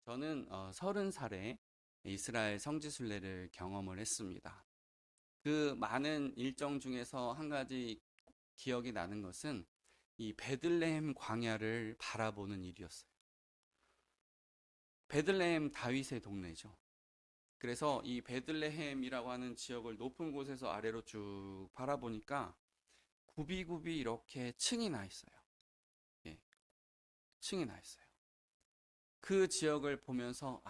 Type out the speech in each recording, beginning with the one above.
저는 30살에 이스라엘 성지순례를 경험을 했습니다. 그 많은 일정 중에서 한 가지 기억이 나는 것은 이 베들레헴 광야를 바라보는 일이었어요. 베들레헴 다윗의 동네죠. 그래서 이 베들레헴이라고 하는 지역을 높은 곳에서 아래로 쭉 바라보니까 굽이굽이 이렇게 층이 나 있어요. 예, 층이 나 있어요. 그 지역을 보면서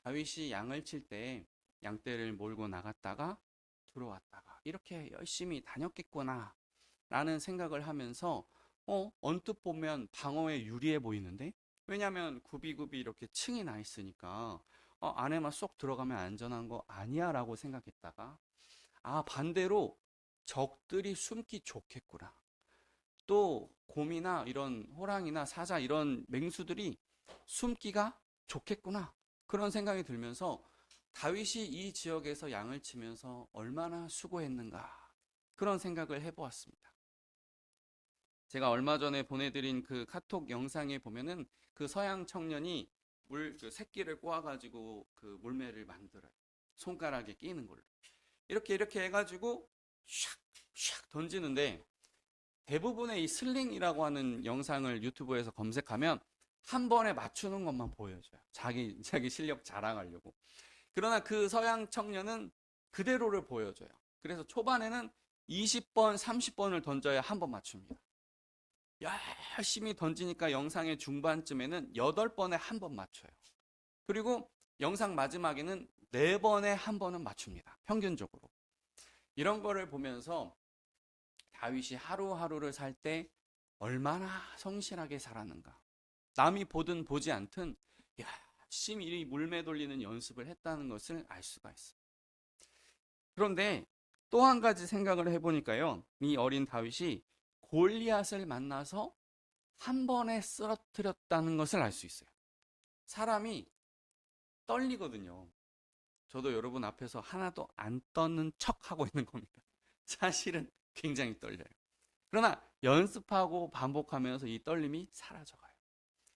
다윗이 양을 칠 때 양떼를 몰고 나갔다가 들어왔다가 이렇게 열심히 다녔겠구나 라는 생각을 하면서 언뜻 보면 방어에 유리해 보이는데, 왜냐면 굽이굽이 이렇게 층이 나 있으니까 안에만 쏙 들어가면 안전한 거 아니야 라고 생각했다가, 반대로 적들이 숨기 좋겠구나, 또 곰이나 이런 호랑이나 사자 이런 맹수들이 숨기가 좋겠구나, 그런 생각이 들면서 다윗이 이 지역에서 양을 치면서 얼마나 수고했는가, 그런 생각을 해보았습니다. 제가 얼마 전에 보내드린 그 카톡 영상에 보면은 그 서양 청년이 그 새끼를 꼬아가지고 그 물매를 만들어요. 손가락에 끼는 걸로. 이렇게 해가지고 샥샥 던지는데, 대부분의 이 슬링이라고 하는 영상을 유튜브에서 검색하면 한 번에 맞추는 것만 보여줘요. 자기 실력 자랑하려고. 그러나 그 서양 청년은 그대로를 보여줘요. 그래서 초반에는 20번, 30번을 던져야 한 번 맞춥니다. 열심히 던지니까 영상의 중반쯤에는 8번에 한 번 맞춰요. 그리고 영상 마지막에는 4번에 한 번은 맞춥니다. 평균적으로. 이런 거를 보면서 다윗이 하루하루를 살 때 얼마나 성실하게 살았는가. 남이 보든 보지 않든 열심히 이 물매 돌리는 연습을 했다는 것을 알 수가 있어요. 그런데 또 한 가지 생각을 해보니까요, 이 어린 다윗이 골리앗을 만나서 한 번에 쓰러뜨렸다는 것을 알 수 있어요. 사람이 떨리거든요. 저도 여러분 앞에서 하나도 안 떠는 척 하고 있는 겁니다. 사실은 굉장히 떨려요. 그러나 연습하고 반복하면서 이 떨림이 사라져가요.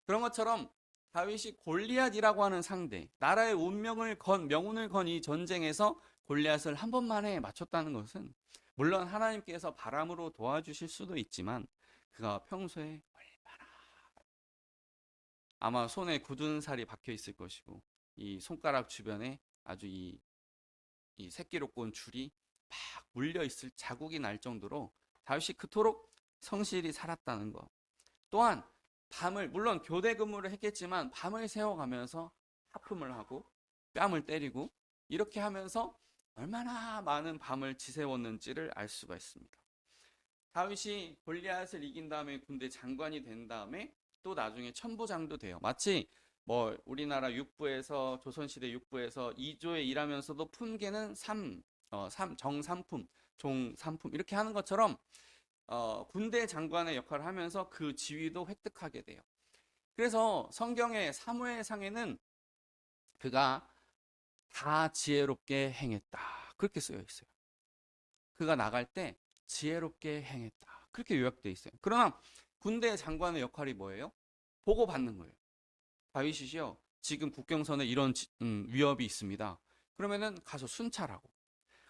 그런 것처럼 다윗이 골리앗이라고 하는 상대, 나라의 명운을 건 이 전쟁에서 골리앗을 한 번만에 맞췄다는 것은, 물론 하나님께서 바람으로 도와주실 수도 있지만, 그가 평소에 얼마나 아마 손에 굳은 살이 박혀 있을 것이고, 이 손가락 주변에 아주 이 새끼로 꼰 줄이 막 물려 있을 자국이 날 정도로 다윗이 그토록 성실히 살았다는 것. 또한 밤을, 물론 교대 근무를 했겠지만 밤을 새워가면서 하품을 하고 뺨을 때리고 이렇게 하면서 얼마나 많은 밤을 지새웠는지를 알 수가 있습니다. 다윗이 골리앗을 이긴 다음에 군대 장관이 된 다음에 또 나중에 천부장도 돼요. 마치 뭐 우리나라 육부에서, 조선시대 육부에서 2조에 일하면서도 품계는 정삼품, 종삼품 이렇게 하는 것처럼 군대 장관의 역할을 하면서 그 지위도 획득하게 돼요. 그래서 성경의 사무엘상에는 그가 다 지혜롭게 행했다, 그렇게 쓰여 있어요. 그가 나갈 때 지혜롭게 행했다, 그렇게 요약되어 있어요. 그러나 군대 장관의 역할이 뭐예요? 보고받는 거예요. 다윗이요, 지금 국경선에 이런 위협이 있습니다. 그러면은 가서 순찰하고,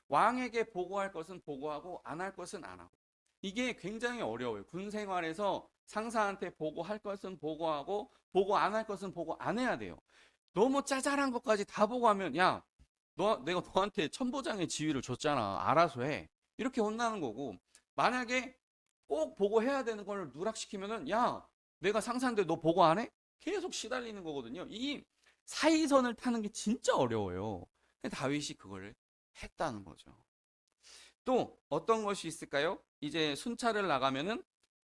왕에게 보고할 것은 보고하고 안 할 것은 안 하고. 이게 굉장히 어려워요. 군 생활에서 상사한테 보고할 것은 보고하고 보고 안 할 것은 보고 안 해야 돼요. 너무 짜잘한 것까지 다 보고하면, 야, 내가 너한테 천부장의 지위를 줬잖아, 알아서 해, 이렇게 혼나는 거고, 만약에 꼭 보고해야 되는 걸 누락시키면은, 야, 내가 상사인데 너 보고 안 해? 계속 시달리는 거거든요. 이 사이선을 타는 게 진짜 어려워요. 근데 다윗이 그걸 했다는 거죠. 또 어떤 것이 있을까요? 이제 순찰을 나가면은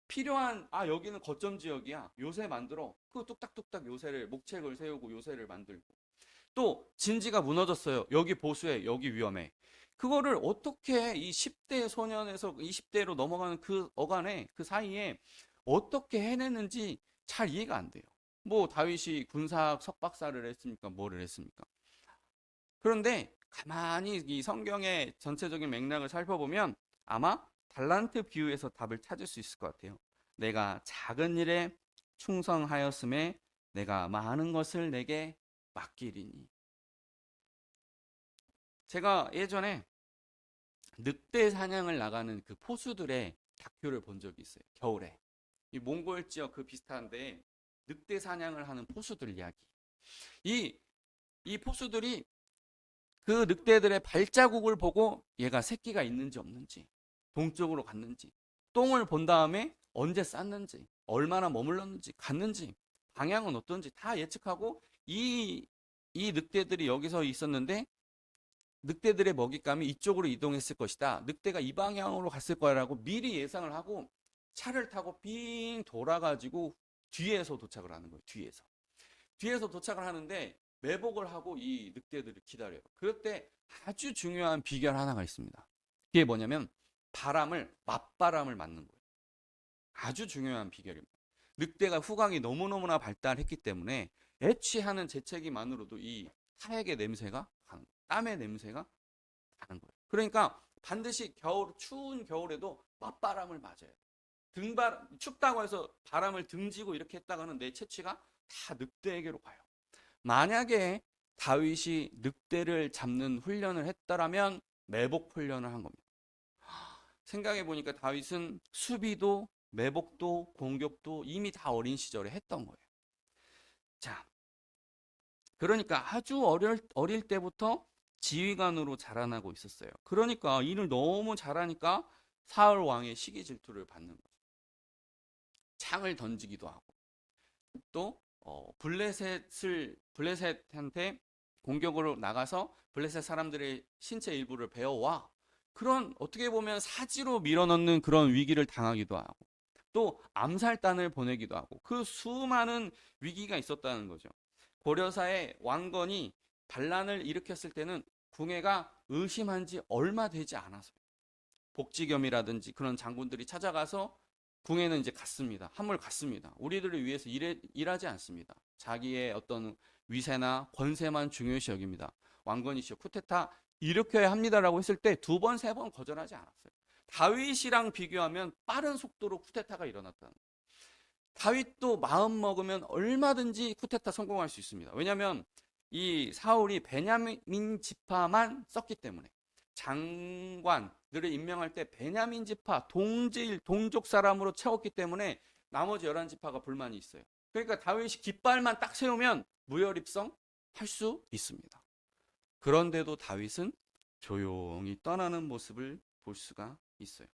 필요한, 여기는 거점 지역이야, 요새 만들어, 그 뚝딱뚝딱 요새를, 목책을 세우고 요새를 만들고, 또 진지가 무너졌어요, 여기 보수해, 여기 위험해, 그거를 어떻게 이 10대 소년에서 20대로 넘어가는 그 어간에, 그 사이에 어떻게 해내는지 잘 이해가 안 돼요. 뭐 다윗이 군사학 석박사를 했습니까? 뭐를 했습니까? 그런데 가만히 이 성경의 전체적인 맥락을 살펴보면 아마 달란트 비유에서 답을 찾을 수 있을 것 같아요. 내가 작은 일에 충성하였음에 내가 많은 것을 내게 맡기리니. 제가 예전에 늑대 사냥을 나가는 그 포수들의 다큐를 본 적이 있어요. 겨울에. 이 몽골 지역 그 비슷한데 늑대 사냥을 하는 포수들 이야기. 이, 이 포수들이 그 늑대들의 발자국을 보고 얘가 새끼가 있는지 없는지, 동쪽으로 갔는지, 똥을 본 다음에 언제 쌌는지, 얼마나 머물렀는지, 갔는지, 방향은 어떤지 다 예측하고 이 늑대들이 여기서 있었는데 늑대들의 먹잇감이 이쪽으로 이동했을 것이다. 늑대가 이 방향으로 갔을 거라고 미리 예상을 하고 차를 타고 빙 돌아가지고 뒤에서 도착을 하는 거예요. 뒤에서 도착을 하는데 매복을 하고 이 늑대들을 기다려요. 그럴 때 아주 중요한 비결 하나가 있습니다. 그게 뭐냐면 맞바람을 맞는 거예요. 아주 중요한 비결입니다. 늑대가 후각이 너무너무나 발달했기 때문에 애취하는 재채기만으로도 이 사액의 냄새가 가는 거예요. 땀의 냄새가 가는 거예요. 그러니까 반드시 추운 겨울에도 맞바람을 맞아야 돼요. 춥다고 해서 바람을 등지고 이렇게 했다가는 내 채취가 다 늑대에게로 가요. 만약에 다윗이 늑대를 잡는 훈련을 했더라면 매복 훈련을 한 겁니다. 생각해 보니까 다윗은 수비도 매복도 공격도 이미 다 어린 시절에 했던 거예요. 자, 그러니까 아주 어릴 때부터 지휘관으로 자라나고 있었어요. 그러니까 일을 너무 잘하니까 사울 왕의 시기 질투를 받는 거죠. 창을 던지기도 하고 또 블레셋한테 공격으로 나가서 블레셋 사람들의 신체 일부를 베어와 그런 어떻게 보면 사지로 밀어넣는 그런 위기를 당하기도 하고 또 암살단을 보내기도 하고 그 수많은 위기가 있었다는 거죠. 고려사의 왕건이 반란을 일으켰을 때는 궁예가 의심한 지 얼마 되지 않아서요. 복지겸이라든지 그런 장군들이 찾아가서 궁예는 이제 갔습니다. 함을 갔습니다. 우리들을 위해서 일하지 않습니다. 자기의 어떤 위세나 권세만 중요시 여깁니다. 왕건이시여 쿠데타 일으켜야 합니다라고 했을 때 두 번, 세 번 거절하지 않았어요. 다윗이랑 비교하면 빠른 속도로 쿠데타가 일어났다는 거예요. 다윗도 마음 먹으면 얼마든지 쿠데타 성공할 수 있습니다. 왜냐하면 이 사울이 베냐민 지파만 썼기 때문에 장관들을 임명할 때 베냐민 지파 동족 사람으로 채웠기 때문에 나머지 11지파가 불만이 있어요. 그러니까 다윗이 깃발만 딱 세우면 무혈입성 할 수 있습니다. 그런데도 다윗은 조용히 떠나는 모습을 볼 수가 있어요.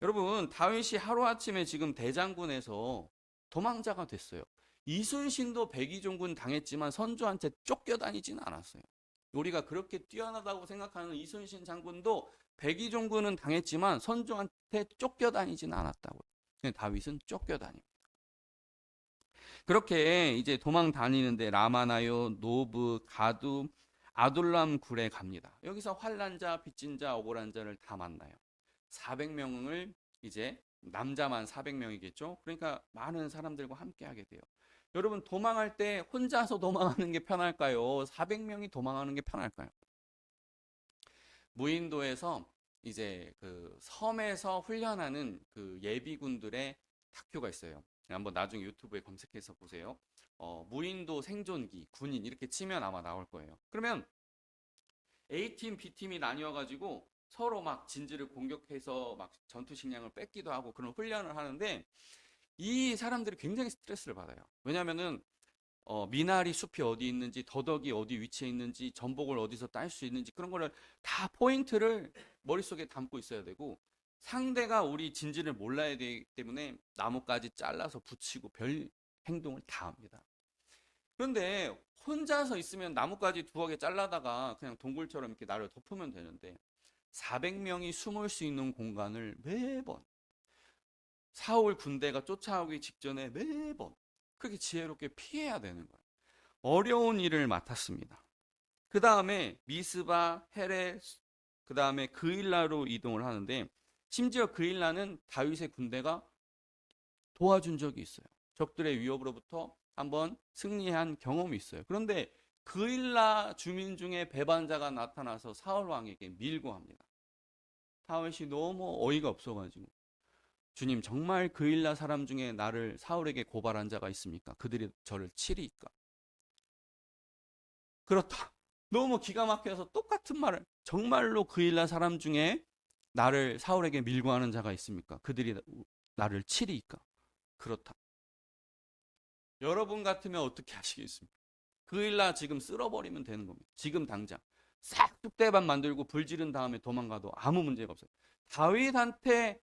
여러분, 다윗이 하루아침에 지금 대장군에서 도망자가 됐어요. 이순신도 백의종군 당했지만 선조한테 쫓겨다니지는 않았어요. 우리가 그렇게 뛰어나다고 생각하는 이순신 장군도 백의종군은 당했지만 선조한테 쫓겨다니지는 않았다고요. 근데 다윗은 쫓겨다닙니다. 그렇게 이제 도망 다니는데 라마나요, 노브, 가두, 아둘람 굴에 갑니다. 여기서 환난자, 빚진 자, 억울한 자를 다 만나요. 400명을 이제 남자만 400명이겠죠. 그러니까 많은 사람들과 함께 하게 돼요. 여러분 도망할 때 혼자서 도망하는 게 편할까요? 400명이 도망하는 게 편할까요? 무인도에서 이제 그 섬에서 훈련하는 그 예비군들의 다큐가 있어요. 한번 나중에 유튜브에 검색해서 보세요. 무인도 생존기, 군인 이렇게 치면 아마 나올 거예요. 그러면 A팀, B팀이 나뉘어가지고 서로 막 진지를 공격해서 막 전투 식량을 뺏기도 하고 그런 훈련을 하는데 이 사람들이 굉장히 스트레스를 받아요. 왜냐면은 미나리 숲이 어디 있는지, 더덕이 어디 위치해 있는지, 전복을 어디서 딸 수 있는지 그런 거를 다 포인트를 머릿속에 담고 있어야 되고 상대가 우리 진지를 몰라야 되기 때문에 나뭇가지 잘라서 붙이고 별 행동을 다 합니다. 그런데 혼자서 있으면 나뭇가지 두어 개 잘라다가 그냥 동굴처럼 이렇게 나를 덮으면 되는데 400명이 숨을 수 있는 공간을 매번 사울 군대가 쫓아오기 직전에 매번 그렇게 지혜롭게 피해야 되는 거예요. 어려운 일을 맡았습니다. 그 다음에 미스바, 헤레, 그 다음에 그일라로 이동을 하는데 심지어 그일라는 다윗의 군대가 도와준 적이 있어요. 적들의 위협으로부터 한번 승리한 경험이 있어요. 그런데 그일라 주민 중에 배반자가 나타나서 사울 왕에게 밀고 합니다. 다윗이 너무 어이가 없어가지고 주님, 정말 그일라 사람 중에 나를 사울에게 고발한 자가 있습니까? 그들이 저를 치리까? 그렇다. 너무 기가 막혀서 똑같은 말을, 정말로 그일라 사람 중에 나를 사울에게 밀고 하는 자가 있습니까? 그들이 나를 치리까? 그렇다. 여러분 같으면 어떻게 하시겠습니까? 그일라 지금 쓸어버리면 되는 겁니다. 지금 당장 싹 뚝대밭 만들고 불 지른 다음에 도망가도 아무 문제가 없어요. 다윗한테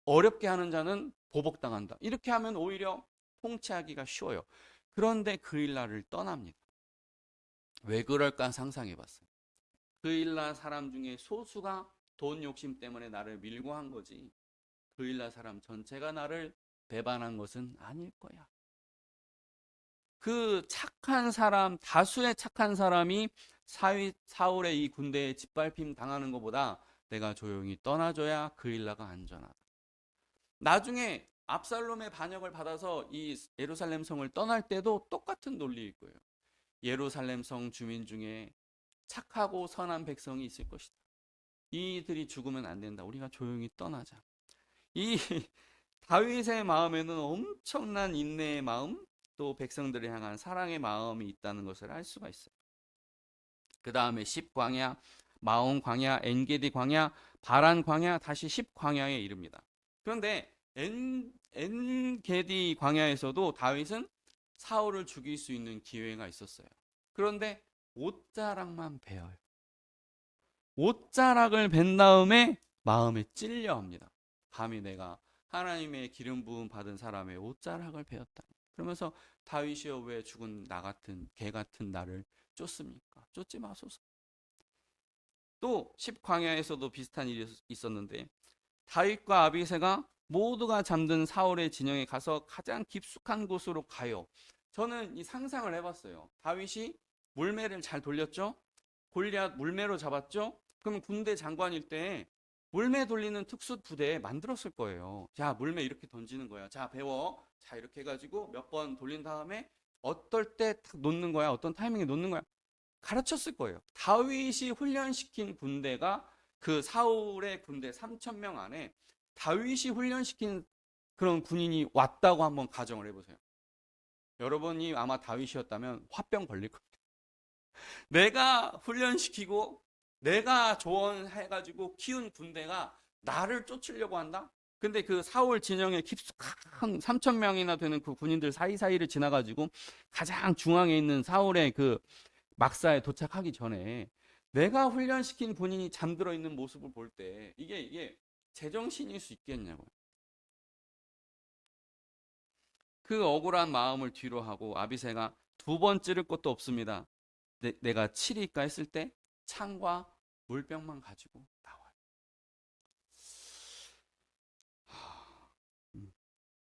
어렵게 하는 자는 보복당한다. 이렇게 하면 오히려 통치하기가 쉬워요. 그런데 그일라를 떠납니다. 왜 그럴까 상상해 봤어요. 그일라 사람 중에 소수가 돈 욕심 때문에 나를 밀고 한 거지. 그일라 사람 전체가 나를 배반한 것은 아닐 거야. 그 착한 사람, 다수의 착한 사람이 사울의 이 군대에 짓밟힘 당하는 것보다 내가 조용히 떠나줘야 그일라가 안전하다. 나중에 압살롬의 반역을 받아서 이 예루살렘 성을 떠날 때도 똑같은 논리일 거예요. 예루살렘 성 주민 중에 착하고 선한 백성이 있을 것이다. 이들이 죽으면 안 된다. 우리가 조용히 떠나자. 이 다윗의 마음에는 엄청난 인내의 마음, 또 백성들을 향한 사랑의 마음이 있다는 것을 알 수가 있어요. 그 다음에 10광야, 마온 광야, 엔게디 광야, 바란 광야, 다시 10광야에 이릅니다. 그런데 엔게디 광야에서도 다윗은 사울을 죽일 수 있는 기회가 있었어요. 그런데 옷자락만 베어요. 옷자락을 벤 다음에 마음에 찔려 합니다. 감히 내가 하나님의 기름 부음 받은 사람의 옷자락을 베었다. 그러면서 다윗이여 왜 죽은 나 같은 개 같은 나를 쫓습니까? 쫓지 마소서. 또 10광야에서도 비슷한 일이 있었는데 다윗과 아비새가 모두가 잠든 사울의 진영에 가서 가장 깊숙한 곳으로 가요. 저는 이 상상을 해봤어요. 다윗이 물매를 잘 돌렸죠? 골리앗 물매로 잡았죠? 그러면 군대 장관일 때 물매 돌리는 특수 부대 만들었을 거예요. 자, 물매 이렇게 던지는 거야. 자, 배워. 자, 이렇게 해가지고 몇 번 돌린 다음에 어떨 때 탁 놓는 거야. 어떤 타이밍에 놓는 거야. 가르쳤을 거예요. 다윗이 훈련시킨 군대가 그 사울의 군대 3천 명 안에 다윗이 훈련시킨 그런 군인이 왔다고 한번 가정을 해보세요. 여러분이 아마 다윗이었다면 화병 걸릴 겁니다. 내가 훈련시키고 내가 조언해가지고 키운 군대가 나를 쫓으려고 한다? 근데 그 사울 진영에 깊숙한 3천 명이나 되는 그 군인들 사이사이를 지나가지고 가장 중앙에 있는 사울의 그 막사에 도착하기 전에 내가 훈련시킨 군인이 잠들어 있는 모습을 볼 때 이게 제정신일 수 있겠냐고요. 그 억울한 마음을 뒤로 하고 아비새가 두 번 찌를 것도 없습니다. 내가 치리까 했을 때 창과 물병만 가지고 나와요.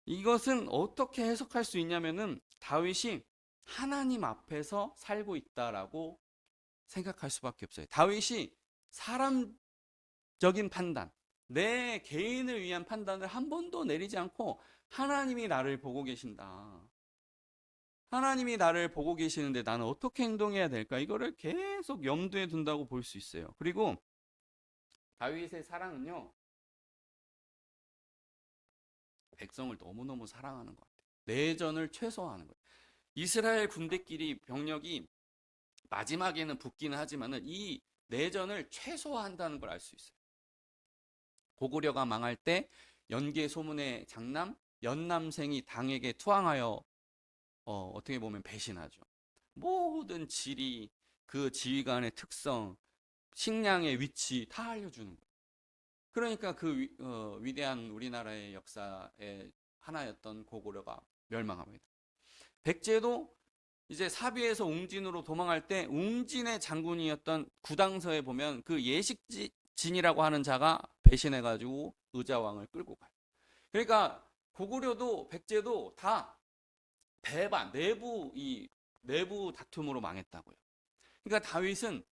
이것은 어떻게 해석할 수 있냐면은 다윗이 하나님 앞에서 살고 있다라고 생각할 수밖에 없어요. 다윗이 사람적인 판단, 내 개인을 위한 판단을 한 번도 내리지 않고 하나님이 나를 보고 계신다. 하나님이 나를 보고 계시는데 나는 어떻게 행동해야 될까? 이거를 계속 염두에 둔다고 볼 수 있어요. 그리고 다윗의 사랑은요, 백성을 너무너무 사랑하는 것 같아요. 내전을 최소화하는 거예요. 이스라엘 군대끼리 병력이 마지막에는 붙기는 하지만은 이 내전을 최소화한다는 걸 알 수 있어요. 고구려가 망할 때 연개 소문의 장남 연남생이 당에게 투항하여 어떻게 보면 배신하죠. 모든 지리, 그 지휘관의 특성, 식량의 위치 다 알려주는 거예요. 그러니까 그 위대한 우리나라의 역사의 하나였던 고구려가 멸망합니다. 백제도 이제 사비에서 웅진으로 도망할 때 웅진의 장군이었던 구당서에 보면 그 예식진이라고 하는 자가 배신해가지고 의자왕을 끌고 가요. 그러니까 고구려도 백제도 다 배반, 내부 다툼으로 망했다고요. 그러니까 다윗은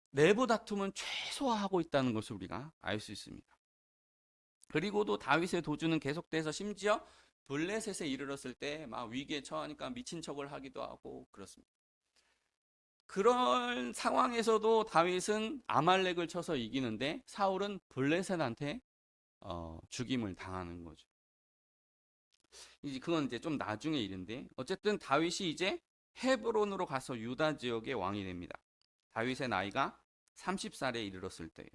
내부 다툼은 최소화하고 있다는 것을 우리가 알 수 있습니다. 그리고도 다윗의 도주는 계속돼서 심지어 블레셋에 이르렀을 때 막 위기에 처하니까 미친 척을 하기도 하고 그렇습니다. 그런 상황에서도 다윗은 아말렉을 쳐서 이기는데 사울은 블레셋한테 죽임을 당하는 거죠. 이제 그건 이제 좀 나중의 일인데 어쨌든 다윗이 이제 헤브론으로 가서 유다 지역의 왕이 됩니다. 다윗의 나이가 30살에 이르렀을 때예요.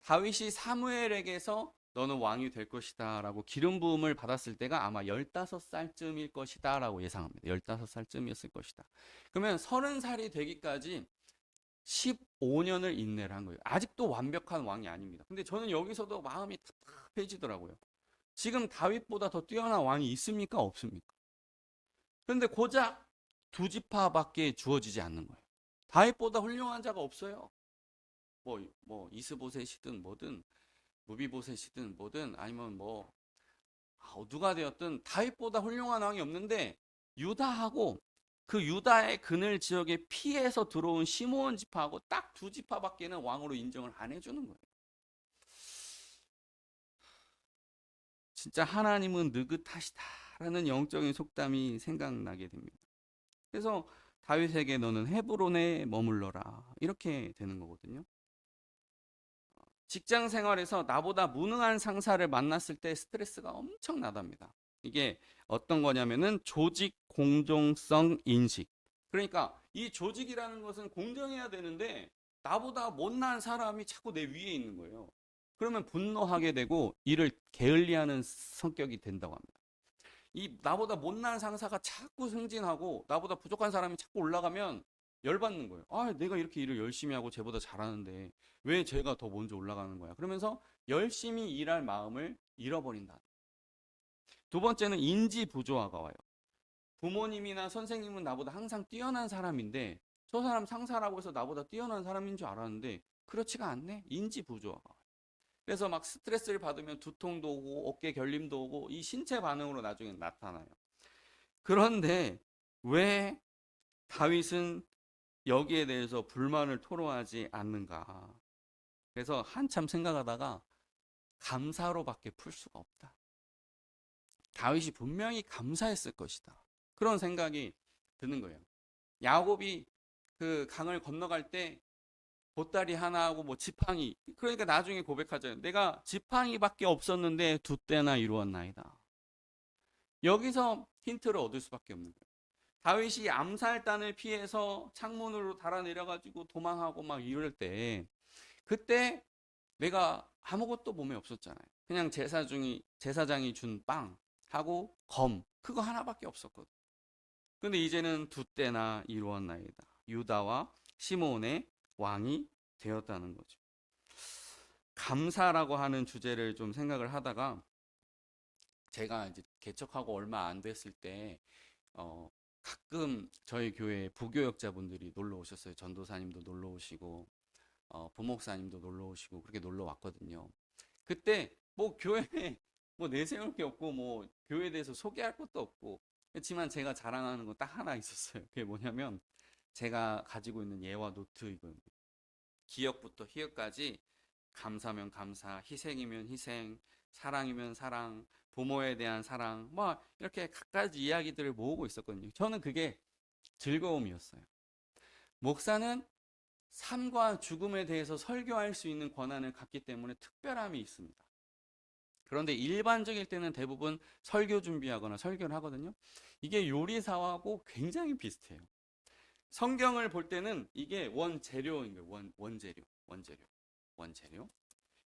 다윗이 사무엘에게서 너는 왕이 될 것이다 라고 기름 부음을 받았을 때가 아마 15살쯤일 것이다 라고 예상합니다. 15살쯤이었을 것이다. 그러면 30살이 되기까지 15년을 인내를 한 거예요. 아직도 완벽한 왕이 아닙니다. 근데 저는 여기서도 마음이 답답해지더라고요. 지금 다윗보다 더 뛰어난 왕이 있습니까? 없습니까? 그런데 고작 두 지파밖에 주어지지 않는 거예요. 다윗보다 훌륭한 자가 없어요. 뭐 이스보셋이든 뭐든 무비보셋이든 뭐든 아니면 뭐 누가 되었든 다윗보다 훌륭한 왕이 없는데 유다하고 그 유다의 그늘 지역에 피해서 들어온 시므온 지파하고 딱 두 지파밖에는 왕으로 인정을 안 해주는 거예요. 진짜 하나님은 느긋하시다라는 영적인 속담이 생각나게 됩니다. 그래서 다윗에게 너는 헤브론에 머물러라 이렇게 되는 거거든요. 직장 생활에서 나보다 무능한 상사를 만났을 때 스트레스가 엄청나답니다. 이게 어떤 거냐면은 조직 공정성 인식. 그러니까 이 조직이라는 것은 공정해야 되는데 나보다 못난 사람이 자꾸 내 위에 있는 거예요. 그러면 분노하게 되고 일을 게을리하는 성격이 된다고 합니다. 이 나보다 못난 상사가 자꾸 승진하고 나보다 부족한 사람이 자꾸 올라가면 열받는 거예요. 아, 내가 이렇게 일을 열심히 하고 쟤보다 잘하는데 왜 쟤가 더 먼저 올라가는 거야? 그러면서 열심히 일할 마음을 잃어버린다. 두 번째는 인지 부조화가 와요. 부모님이나 선생님은 나보다 항상 뛰어난 사람인데 저 사람 상사라고 해서 나보다 뛰어난 사람인 줄 알았는데 그렇지가 않네. 인지 부조화가 와요. 그래서 막 스트레스를 받으면 두통도 오고 어깨 결림도 오고 이 신체 반응으로 나중에 나타나요. 그런데 왜 다윗은 여기에 대해서 불만을 토로하지 않는가? 그래서 한참 생각하다가 감사로밖에 풀 수가 없다. 다윗이 분명히 감사했을 것이다. 그런 생각이 드는 거예요. 야곱이 그 강을 건너갈 때 보따리 하나하고 뭐 지팡이, 그러니까 나중에 고백하잖아요. 내가 지팡이밖에 없었는데 두 때나 이루었나이다. 여기서 힌트를 얻을 수밖에 없는 거예요. 다윗이 암살단을 피해서 창문으로 달아내려가지고 도망하고 막 이럴 때 그때 내가 아무것도 몸에 없었잖아요. 그냥 제사장이 준 빵하고 검 그거 하나밖에 없었거든. 근데 이제는 두 때나 이루었나이다. 유다와 시므온의 왕이 되었다는 거죠. 감사라고 하는 주제를 좀 생각을 하다가 제가 이제 개척하고 얼마 안 됐을 때 가끔 저희 교회에 부교역자분들이 놀러 오셨어요. 전도사님도 놀러 오시고 부목사님도 놀러 오시고 그렇게 놀러 왔거든요. 그때 뭐 교회에 뭐 내세울 게 없고 뭐 교회에 대해서 소개할 것도 없고 그렇지만 제가 자랑하는 건 딱 하나 있었어요. 그게 뭐냐면 제가 가지고 있는 예와 노트 이거예요. 기역부터 희역까지 감사면 감사, 희생이면 희생, 사랑이면 사랑, 부모에 대한 사랑, 뭐 이렇게 갖가지 이야기들을 모으고 있었거든요. 저는 그게 즐거움이었어요. 목사는 삶과 죽음에 대해서 설교할 수 있는 권한을 갖기 때문에 특별함이 있습니다. 그런데 일반적일 때는 대부분 설교 준비하거나 설교를 하거든요. 이게 요리사하고 굉장히 비슷해요. 성경을 볼 때는 이게 원재료인 거예요. 원재료.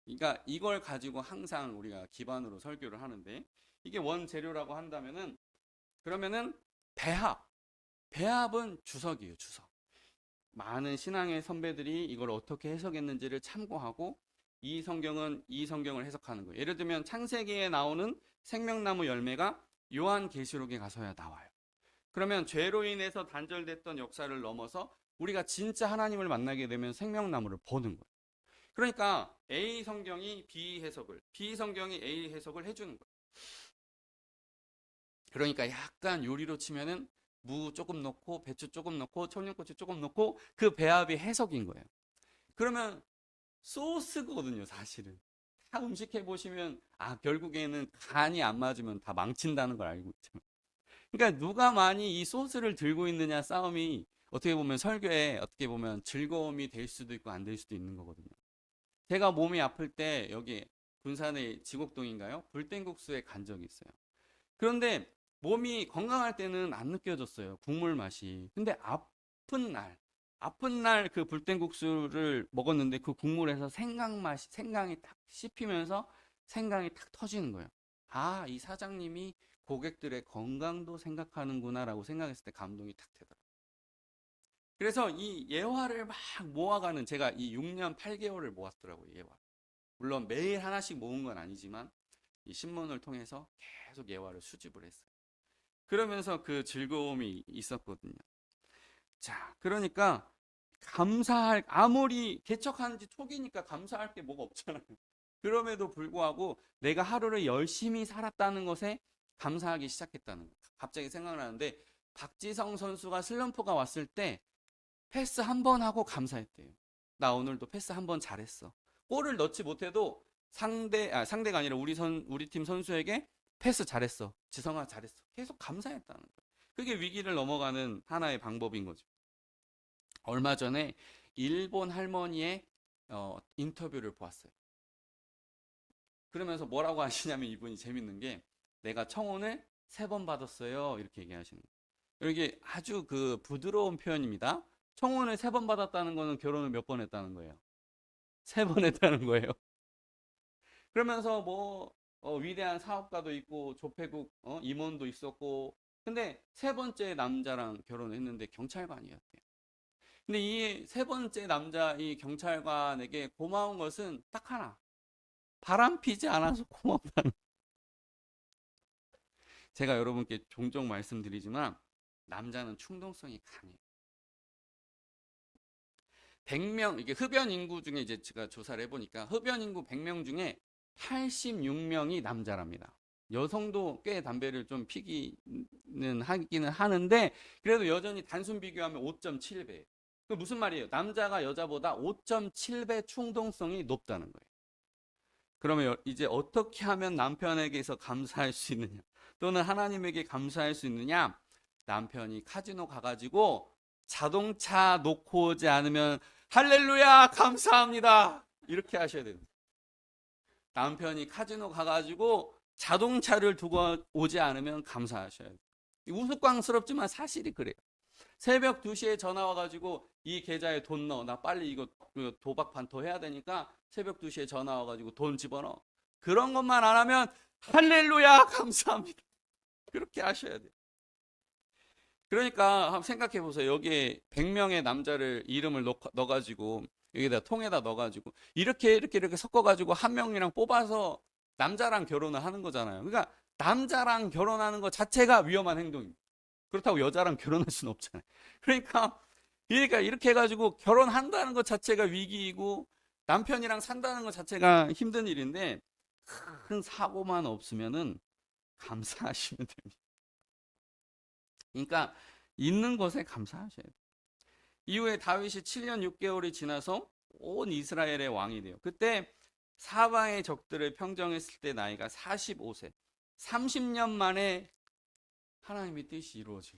그러니까 이걸 가지고 항상 우리가 기반으로 설교를 하는데 이게 원재료라고 한다면은 그러면은 배합은 주석이에요. 주석. 많은 신앙의 선배들이 이걸 어떻게 해석했는지를 참고하고 이 성경을 해석하는 거예요. 예를 들면 창세기에 나오는 생명나무 열매가 요한계시록에 가서야 나와요. 그러면 죄로 인해서 단절됐던 역사를 넘어서 우리가 진짜 하나님을 만나게 되면 생명나무를 보는 거예요. 그러니까 A 성경이 B 해석을, B 성경이 A 해석을 해주는 거예요. 그러니까 약간 요리로 치면은 무 조금 넣고 배추 조금 넣고 청양고추 조금 넣고 그 배합이 해석인 거예요. 그러면 소스거든요, 사실은. 다 음식 해보시면 결국에는 간이 안 맞으면 다 망친다는 걸 알고 있죠. 그러니까 누가 많이 이 소스를 들고 있느냐 싸움이 어떻게 보면 설교에 어떻게 보면 즐거움이 될 수도 있고 안 될 수도 있는 거거든요. 제가 몸이 아플 때 여기 군산의 지곡동인가요? 불땡국수에 간 적이 있어요. 그런데 몸이 건강할 때는 안 느껴졌어요. 국물 맛이. 근데 아픈 날 그 불땡국수를 먹었는데 그 국물에서 생강이 탁 씹히면서 생강이 탁 터지는 거예요. 아, 이 사장님이 고객들의 건강도 생각하는구나라고 생각했을 때 감동이 탁 되더라고요. 그래서 이 예화를 막 모아가는 제가 이 6년 8개월을 모았더라고요, 예화. 물론 매일 하나씩 모은 건 아니지만 이 신문을 통해서 계속 예화를 수집을 했어요. 그러면서 그 즐거움이 있었거든요. 자, 그러니까 아무리 개척한 지 초기니까 감사할 게 뭐가 없잖아요. 그럼에도 불구하고 내가 하루를 열심히 살았다는 것에 감사하기 시작했다는 거. 갑자기 생각나는데 박지성 선수가 슬럼프가 왔을 때 패스 한 번 하고 감사했대요. 나 오늘도 패스 한 번 잘했어. 골을 넣지 못해도 상대가 아니라 우리 팀 선수에게 패스 잘했어. 지성아 잘했어. 계속 감사했다는 거예요. 그게 위기를 넘어가는 하나의 방법인 거죠. 얼마 전에 일본 할머니의 인터뷰를 보았어요. 그러면서 뭐라고 하시냐면 이분이 재밌는 게 내가 청혼을 3번 받았어요. 이렇게 얘기하시는 거예요. 이게 아주 그 부드러운 표현입니다. 청혼을 3번 받았다는 거는 결혼을 몇 번 했다는 거예요. 3번 했다는 거예요. 그러면서 뭐 위대한 사업가도 있고 조폐국 임원도 있었고 근데 3번째 남자랑 결혼했는데 경찰관이었대요. 근데 이 3번째 남자 이 경찰관에게 고마운 것은 딱 하나. 바람 피지 않아서 고맙다는. 제가 여러분께 종종 말씀드리지만 남자는 충동성이 강해요. 100명 이게 흡연 인구 중에 이제 제가 조사를 해보니까 흡연 인구 100명 중에 86명이 남자랍니다. 여성도 꽤 담배를 좀 피기는 하기는 하는데 그래도 여전히 단순 비교하면 5.7배. 그 무슨 말이에요? 남자가 여자보다 5.7배 충동성이 높다는 거예요. 그러면 이제 어떻게 하면 남편에게서 감사할 수 있느냐? 또는 하나님에게 감사할 수 있느냐? 남편이 카지노 가가지고 자동차 놓고 오지 않으면 할렐루야 감사합니다 이렇게 하셔야 돼요. 남편이 카지노 가가지고 자동차를 두고 오지 않으면 감사하셔야 돼요. 우스꽝스럽지만 사실이 그래요. 새벽 2시에 전화 와가지고 이 계좌에 돈 넣어. 나 빨리 이거 도박판 더 해야 되니까 새벽 2시에 전화 와가지고 돈 집어넣어. 그런 것만 안 하면 할렐루야 감사합니다. 그렇게 하셔야 돼요. 그러니까 한번 생각해 보세요. 여기에 100명의 남자를 이름을 넣어가지고 여기다 통에다 넣어가지고 이렇게 섞어가지고 한 명이랑 뽑아서 남자랑 결혼을 하는 거잖아요. 그러니까 남자랑 결혼하는 것 자체가 위험한 행동입니다. 그렇다고 여자랑 결혼할 수는 없잖아요. 그러니까 이렇게 해가지고 결혼한다는 것 자체가 위기이고 남편이랑 산다는 것 자체가 힘든 일인데 큰 사고만 없으면은 감사하시면 됩니다. 그러니까 있는 것에 감사하셔야 돼요. 이후에 다윗이 7년 6개월이 지나서 온 이스라엘의 왕이 돼요. 그때 사방의 적들을 평정했을 때 나이가 45세. 30년 만에 하나님의 뜻이 이루어지고.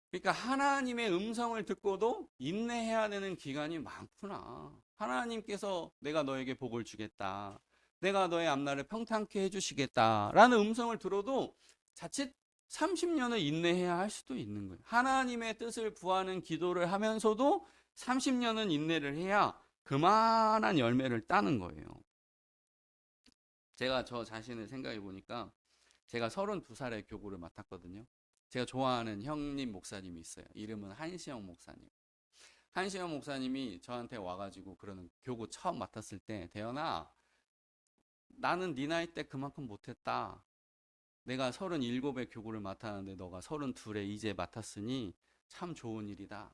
그러니까 하나님의 음성을 듣고도 인내해야 되는 기간이 많구나. 하나님께서 내가 너에게 복을 주겠다. 내가 너의 앞날을 평탄케 해주시겠다라는 음성을 들어도 자칫 30년을 인내해야 할 수도 있는 거예요. 하나님의 뜻을 구하는 기도를 하면서도 30년은 인내를 해야 그만한 열매를 따는 거예요. 제가 저 자신을 생각해 보니까 제가 32살에 교구를 맡았거든요. 제가 좋아하는 형님 목사님이 있어요. 이름은 한시영 목사님. 한시영 목사님이 저한테 와가지고 그러는 교구 처음 맡았을 때 대현아 나는 네 나이 때 그만큼 못했다. 내가 37에 교구를 맡았는데 너가 32에 이제 맡았으니 참 좋은 일이다.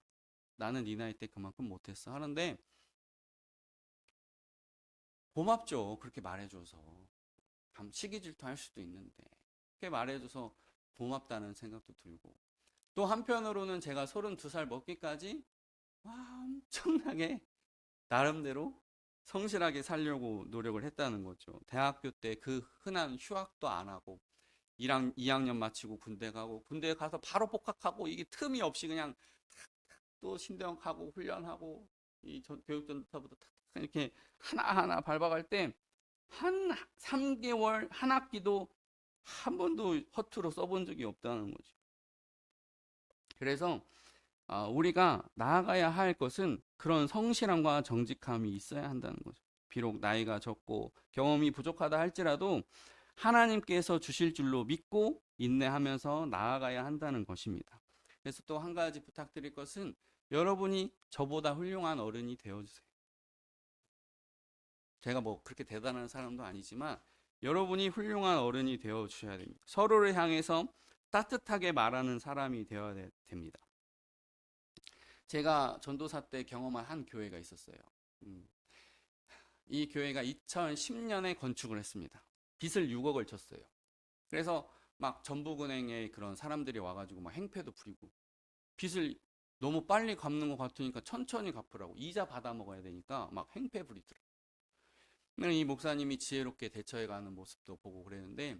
나는 네 나이 때 그만큼 못했어 하는데 고맙죠. 그렇게 말해줘서. 시기 질투할 수도 있는데 그렇게 말해줘서 고맙다는 생각도 들고 또 한편으로는 제가 32살 먹기까지 엄청나게 나름대로 성실하게 살려고 노력을 했다는 거죠. 대학교 때 그 흔한 휴학도 안 하고 2학년 마치고 군대 가고 군대 가서 바로 복학하고 이게 틈이 없이 그냥 또 신대원 가고 훈련하고 이 교육전부터 이렇게 하나하나 밟아갈 때 한 3개월, 한 학기도 한 번도 허투루 써본 적이 없다는 거죠. 그래서 우리가 나아가야 할 것은 그런 성실함과 정직함이 있어야 한다는 거죠. 비록 나이가 적고 경험이 부족하다 할지라도 하나님께서 주실 줄로 믿고 인내하면서 나아가야 한다는 것입니다. 그래서 또 한 가지 부탁드릴 것은 여러분이 저보다 훌륭한 어른이 되어주세요. 제가 뭐 그렇게 대단한 사람도 아니지만 여러분이 훌륭한 어른이 되어주셔야 됩니다. 서로를 향해서 따뜻하게 말하는 사람이 되어야 됩니다. 제가 전도사 때 경험한 한 교회가 있었어요. 이 교회가 2010년에 건축을 했습니다. 빚을 6억을 졌어요. 그래서 막 전북은행에 그런 사람들이 와가지고 막 행패도 부리고 빚을 너무 빨리 갚는 것 같으니까 천천히 갚으라고 이자 받아 먹어야 되니까 막 행패 부리더라고요. 이 목사님이 지혜롭게 대처해가는 모습도 보고 그랬는데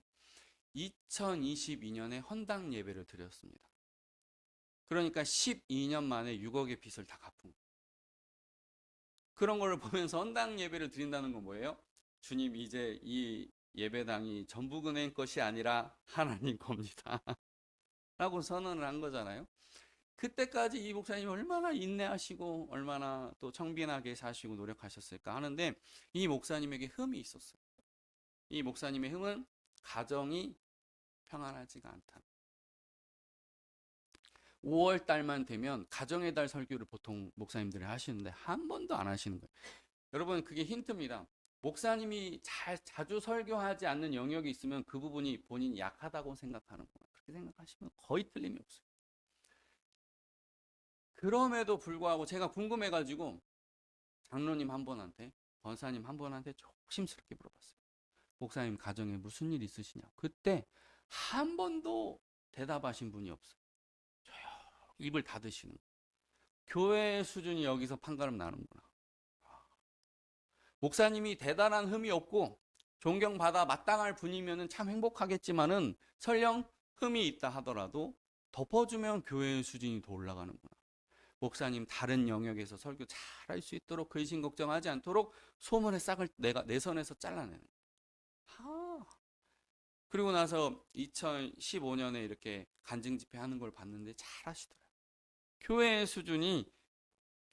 2022년에 헌당 예배를 드렸습니다. 그러니까 12년 만에 6억의 빚을 다 갚은 거예요. 그런 걸 보면서 헌당 예배를 드린다는 건 뭐예요? 주님, 이제 이 예배당이 전북은행 것이 아니라 하나님 겁니다. 라고 선언을 한 거잖아요. 그때까지 이 목사님이 얼마나 인내하시고 얼마나 또 청빈하게 사시고 노력하셨을까 하는데 이 목사님에게 흠이 있었어요. 이 목사님의 흠은 가정이 평안하지가 않다. 5월 달만 되면 가정의 달 설교를 보통 목사님들이 하시는데 한 번도 안 하시는 거예요. 여러분, 그게 힌트입니다. 목사님이 자주 설교하지 않는 영역이 있으면 그 부분이 본인이 약하다고 생각하는 거예요. 그렇게 생각하시면 거의 틀림이 없어요. 그럼에도 불구하고 제가 궁금해가지고 장로님 한 분한테, 권사님 한 분한테 조심스럽게 물어봤어요. 목사님 가정에 무슨 일 있으시냐? 그때 한 번도 대답하신 분이 없어요. 조용히 입을 닫으시는 거예요. 교회의 수준이 여기서 판가름 나는구나. 목사님이 대단한 흠이 없고 존경받아 마땅할 분이면 참 행복하겠지만은 설령 흠이 있다 하더라도 덮어주면 교회의 수준이 더 올라가는구나. 목사님 다른 영역에서 설교 잘할 수 있도록 근심 걱정하지 않도록 소문의 싹을 내가 내 선에서 잘라내는 거예요. 그리고 나서 2015년에 이렇게 간증 집회 하는 걸 봤는데 잘 하시더라고요. 교회의 수준이,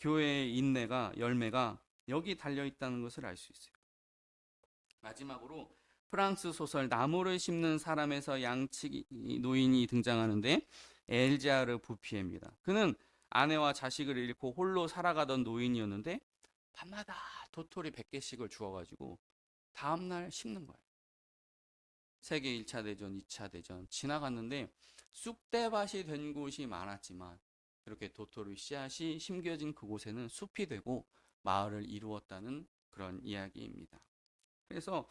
교회의 인내가, 열매가 여기 달려 있다는 것을 알 수 있어요. 마지막으로 프랑스 소설 나무를 심는 사람에서 양치기 노인이 등장하는데 엘자르 부피에입니다. 그는 아내와 자식을 잃고 홀로 살아가던 노인이었는데 밤마다 도토리 100개씩을 주워가지고 다음날 심는 거예요. 세계 1차 대전, 2차 대전 지나갔는데 쑥대밭이 된 곳이 많았지만 이렇게 도토리 씨앗이 심겨진 그곳에는 숲이 되고 마을을 이루었다는 그런 이야기입니다. 그래서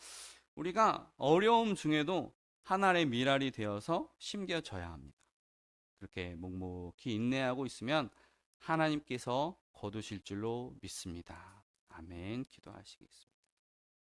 우리가 어려움 중에도 하나의 미랄이 되어서 심겨져야 합니다. 그렇게 묵묵히 인내하고 있으면 하나님께서 거두실 줄로 믿습니다. 아멘. 기도하시겠습니다.